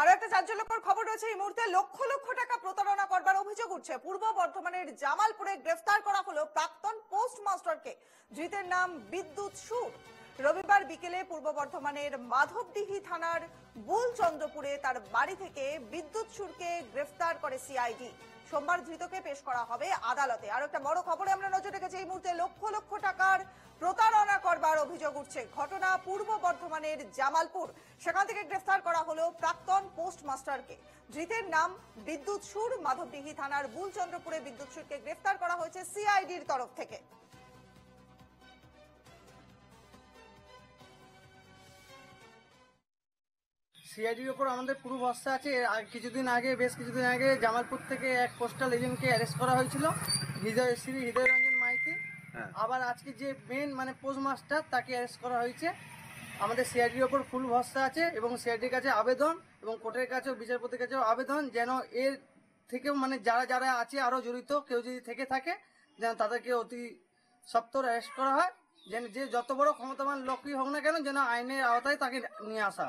আর একটা চাঞ্চল্যকর খবর রয়েছে এই মুহূর্তে। লক্ষ লক্ষ টাকা প্রতারণা করবার অভিযোগ উঠছে। পূর্ব বর্ধমানের জামালপুরে গ্রেফতার করা হলো প্রাক্তন পোস্টমাস্টারকে। ধৃতের নাম বিদ্যুৎ সুর। রবিবার বিকেলে পূর্ব বর্ধমানের মাধবডিহি থানার বুলচন্দ্রপুরে তার বাড়ি থেকে বিদ্যুৎ সুরকে গ্রেফতার করে সিআইডি। সোমবার ধৃতকে পেশ করা হবে আদালতে। আর একটা বড় খবরে আমরা নজর রেখেছি এই মুহূর্তে। লক্ষ লক্ষ টাকার প্রতারণা করবার অভিযোগ উঠছে। ঘটনা পূর্ব বর্ধমানের জামালপুর। সেখান থেকে গ্রেফতার করা হলো প্রাক্তন পোস্টমাস্টারকে। ধৃতের নাম বিদ্যুৎ সুর। মাধবডিহি থানার বুলচন্দ্রপুরে বিদ্যুৎ সুরকে গ্রেফতার করা হয়েছে সিআইডির তরফ থেকে। সিআইডির ওপর আমাদের পুরো ভরসা আছে। বেশ কিছুদিন আগে জামালপুর থেকে এক পোস্টাল এজেন্টকে অ্যারেস্ট করা হয়েছিল, শ্রী হৃদয় রঞ্জন মাইতি। আবার আজকে যে মেন পোস্টমাস্টার তাকে অ্যারেস্ট করা হয়েছে। আমাদের সিআইডির ওপর ফুল ভরসা আছে এবং সিআইডির কাছে আবেদন এবং কোর্টের কাছেও বিচারপতির কাছেও আবেদন যেন এর থেকেও যারা যারা আছে আরো জড়িত কেউ যদি থেকে থাকে যেন তাদেরকে অতি সত্বর অ্যারেস্ট করা হয়। যেন যে যত বড় ক্ষমতাবান লোকই হোক না কেন যেন আইনের আওতায় তাকে নিয়ে আসা হয়।